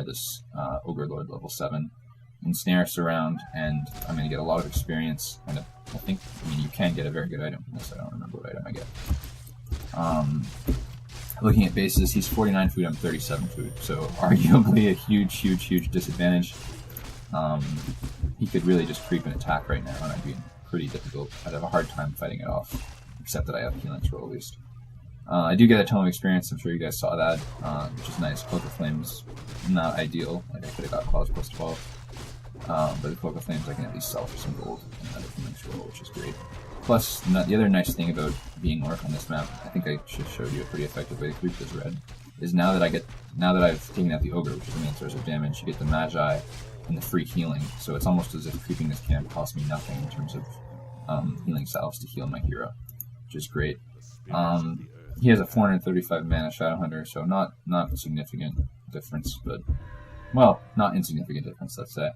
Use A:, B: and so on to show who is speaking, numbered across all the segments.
A: ensnare this Ogre Lord level 7. Ensnare, surround, and I'm going to get a lot of experience, and I mean, you can get a very good item from this. I don't remember what item I get. Looking at bases, he's 49 food, I'm 37 food, so arguably a huge disadvantage. He could really just creep and attack right now, and I'd be pretty difficult. I'd have a hard time fighting it off, except that I have healing scroll at least. I do get a ton of experience, I'm sure you guys saw that, which is nice. Cloak of Flames, not ideal, like I could have got Claws plus 12. But the Cloak of Flames I can at least sell for some gold and another healing scroll, which is great. Plus, the other nice thing about being Orc on this map, I think I should show you a pretty effective way to creep this red, is now that I've taken out the Ogre, which is the main source of damage, you get the Magi and the free healing, so it's almost as if creeping this camp costs me nothing in terms of healing salves to heal my hero, which is great. He has a 435 mana Shadowhunter, so not a significant difference, but, well, not insignificant difference, let's say.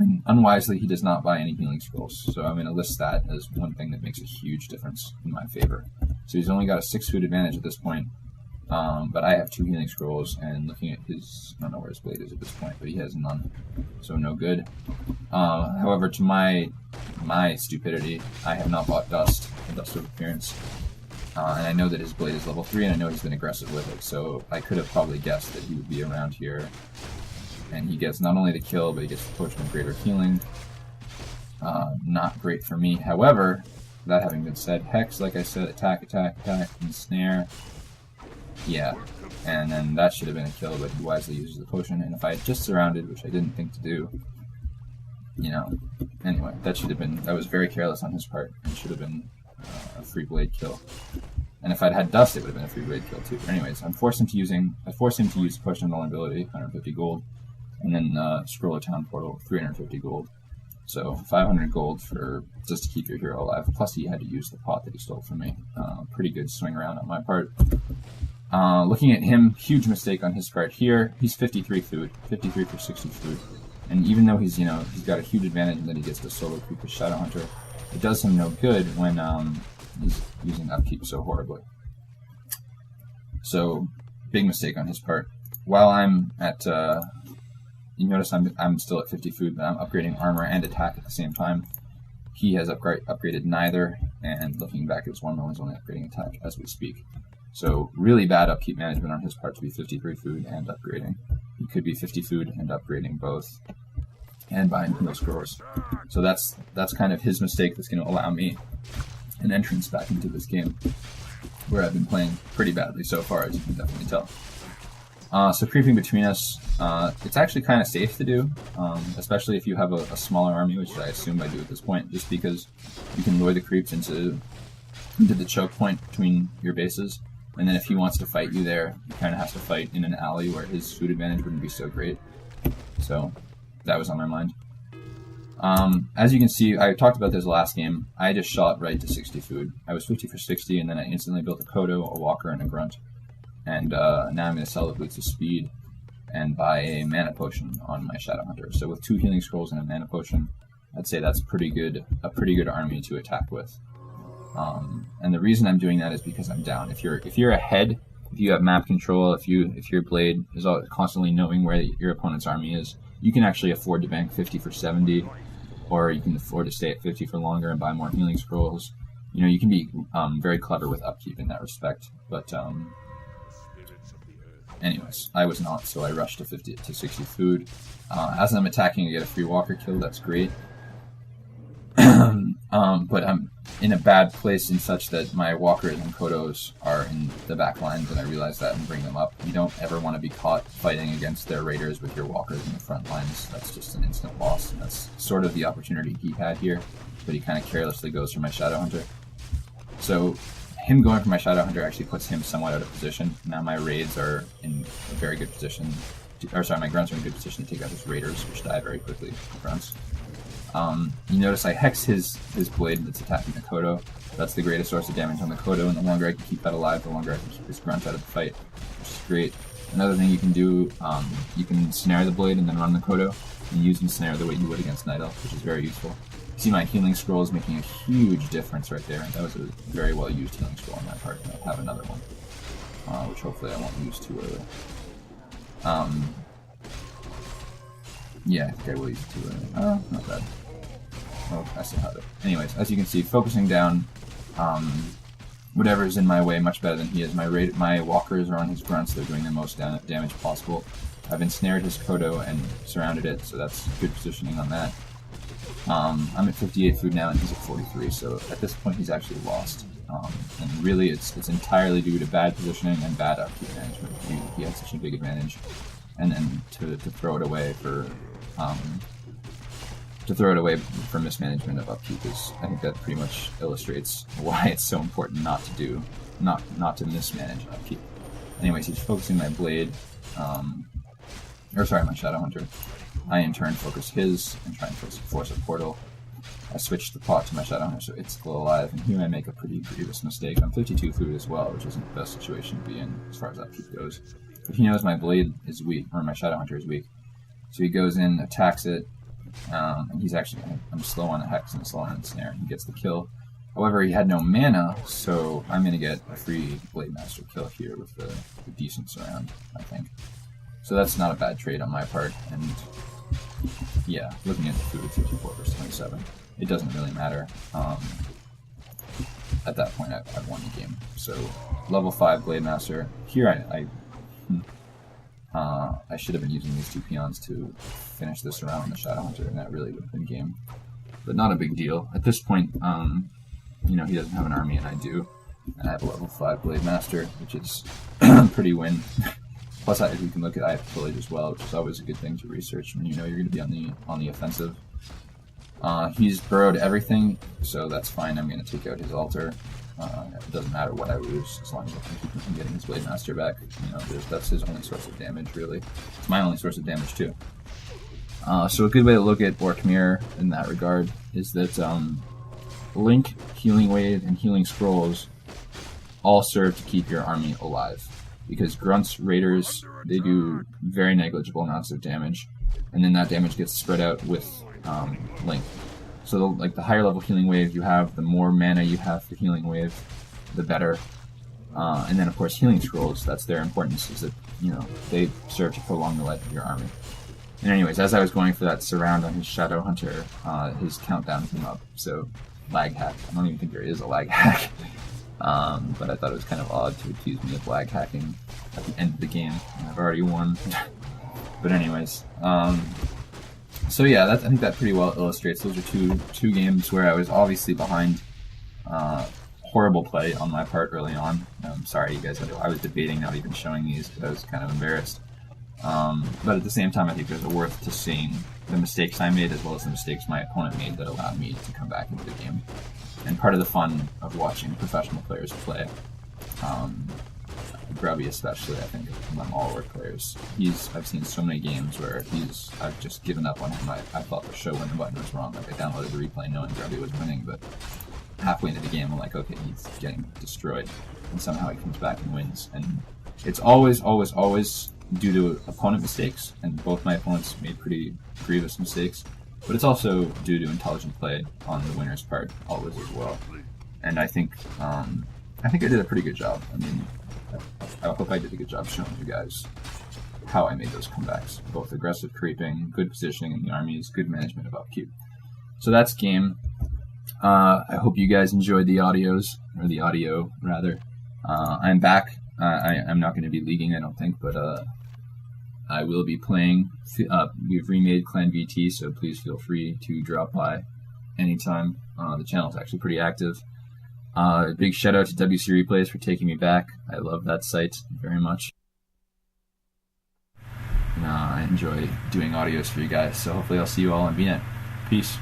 A: And unwisely, he does not buy any healing scrolls, so I'm going to list that as one thing that makes a huge difference in my favor. So he's only got a 6 food advantage at this point, but I have 2 healing scrolls, and looking at his, I don't know where his blade is at this point, but he has none, so no good. However, to my stupidity, I have not bought Dust, the Dust of Appearance, and I know that his blade is level 3, and I know he's been aggressive with it, so I could have probably guessed that he would be around here. And he gets not only the kill, but he gets the Potion of Greater Healing. Not great for me. However, that having been said, Hex, like I said, attack, ensnare. Yeah, and then that should have been a kill, but he wisely uses the potion. And if I had just surrounded, which I didn't think to do, you know, anyway, that was very careless on his part, and should have been a free blade kill. And if I'd had Dust, it would have been a free blade kill too. But anyways, I forced him to use Potion of Vulnerability, 150 gold. And then Scroll of Town Portal, 350 gold. So 500 gold for just to keep your hero alive. Plus he had to use the pot that he stole from me. Pretty good swing around on my part. Looking at him, huge mistake on his part here. He's 53 food, 53 for 60 food. And even though he's got a huge advantage in that he gets the solo creep with Shadowhunter, it does him no good when he's using upkeep so horribly. So big mistake on his part. While I'm at you notice I'm still at 50 food, but I'm upgrading armor and attack at the same time. He has upgraded neither, and looking back at his 1 mil, he's only upgrading attack as we speak. So really bad upkeep management on his part to be 53 food and upgrading. He could be 50 food and upgrading both, and buying heal scrolls. So that's kind of his mistake that's going to allow me an entrance back into this game, where I've been playing pretty badly so far, as you can definitely tell. So creeping between us, it's actually kind of safe to do, especially if you have a smaller army, which I assume I do at this point, just because you can lure the creeps into the choke point between your bases, and then if he wants to fight you there, he kind of has to fight in an alley where his food advantage wouldn't be so great. So that was on my mind. As you can see, I talked about this last game. I just shot right to 60 food. I was 50 for 60, and then I instantly built a Kodo, a Walker, and a Grunt. And now I'm going to sell the Boots of Speed and buy a Mana Potion on my Shadowhunter. So with 2 healing scrolls and a Mana Potion, I'd say that's a pretty good army to attack with. And the reason I'm doing that is because I'm down. If you're ahead, if you have map control, if your blade is constantly knowing where your opponent's army is, you can actually afford to bank 50 for 70, or you can afford to stay at 50 for longer and buy more healing scrolls. You know, you can be very clever with upkeep in that respect, but anyways, I was not, so I rushed to 50 to 60 food. As I'm attacking, I get a free Walker kill, that's great. But I'm in a bad place in such that my Walkers and Kodos are in the back lines, and I realize that and bring them up. You don't ever want to be caught fighting against their raiders with your Walkers in the front lines. That's just an instant loss, and that's sort of the opportunity he had here, but he kind of carelessly goes for my Shadowhunter. So him going for my Shadowhunter actually puts him somewhat out of position. Now my raids are in a very good position, my grunts are in a good position to take out his raiders, which die very quickly, grunts. You notice I hex his blade that's attacking the Kodo. That's the greatest source of damage on the Kodo, and the longer I can keep that alive, the longer I can keep his grunt out of the fight, which is great. Another thing you can do, you can snare the blade and then run the Kodo, and use ensnare the way you would against Night Elf, which is very useful. You see my healing scroll is making a huge difference right there, and that was a very well used healing scroll on my part, and I have another one, which hopefully I won't use too early. Yeah, I think I will use 2. Not bad. Oh, I still have it. Anyways, as you can see, focusing down whatever's in my way much better than he is. My walkers are on his grunts, they're doing the most damage possible. I've ensnared his Kodo and surrounded it, so that's good positioning on that. I'm at 58 food now and he's at 43, so at this point he's actually lost. And really it's entirely due to bad positioning and bad upkeep management. He had such a big advantage. And then to throw it away for mismanagement of upkeep is, I think that pretty much illustrates why it's so important not to mismanage upkeep. Anyways, he's focusing my blade, my Shadow Hunter. I in turn focus his and try and force a portal. I switch the pot to my Shadow Hunter so it's still alive, and here I make a pretty grievous mistake. I'm 52 food as well, which isn't the best situation to be in as far as upkeep goes. But he knows my blade is weak, or my Shadow Hunter is weak. So he goes in, attacks it, and he's actually, I'm slow on the Hex and slow on the Snare, and he gets the kill. However, he had no mana, so I'm going to get a free Blade Master kill here with the decent surround, I think. So that's not a bad trade on my part, and yeah, looking at the food at 54 versus 27, it doesn't really matter. At that point, I've won the game. So, level 5 Blade Master. Here I should have been using these 2 peons to finish this around on the Shadow Hunter, and that really would have been game. But not a big deal. At this point, you know, he doesn't have an army and I do. And I have a level 5 Blade Master, which is pretty win. Plus, we can look at I have Pillage as well, which is always a good thing to research when you know you're going to be on the offensive. He's burrowed everything, so that's fine. I'm going to take out his altar. It doesn't matter what I lose, as long as I can keep him from getting his Blade Master back. You know, that's his only source of damage, really. It's my only source of damage, too. So a good way to look at Orc Mirror in that regard is that Link, Healing Wave, and Healing Scrolls all serve to keep your army alive. Because Grunts, Raiders, they do very negligible amounts of damage, and then that damage gets spread out with Link. So like the higher level Healing Wave you have, the more mana you have for Healing Wave, the better. And then of course Healing Scrolls, that's their importance, is that, you know, they serve to prolong the life of your army. And anyways, as I was going for that surround on his Shadow Hunter, his countdown came up, so lag hack. I don't even think there is a lag hack. But I thought it was kind of odd to accuse me of lag hacking at the end of the game, and I've already won. But anyways, so yeah, I think that pretty well illustrates. Those are two games where I was obviously behind. Horrible play on my part early on. Sorry, you guys. I was debating not even showing these because I was kind of embarrassed. But at the same time, I think there's a worth to seeing the mistakes I made as well as the mistakes my opponent made that allowed me to come back into the game. And part of the fun of watching professional players play, Grubby especially, I think, among all Orc players, I've seen so many games where I've just given up on him. I thought the show win button was wrong. Like, I downloaded the replay knowing Grubby was winning, but halfway into the game, I'm like, okay, he's getting destroyed. And somehow he comes back and wins. And it's always, always, always due to opponent mistakes, and both my opponents made pretty grievous mistakes. But it's also due to intelligent play on the winner's part, always as well. And I think I did a pretty good job. I mean, I hope I did a good job showing you guys how I made those comebacks. Both aggressive creeping, good positioning in the armies, good management of upkeep. So that's game. I hope you guys enjoyed the audio, rather. I'm back. I'm not going to be leaguing, I don't think, but I will be playing. We've remade Clan VT, so please feel free to drop by anytime. The channel is actually pretty active. Big shout out to WCR Replays for taking me back. I love that site very much. And, I enjoy doing audios for you guys, so hopefully I'll see you all on VNet. Peace.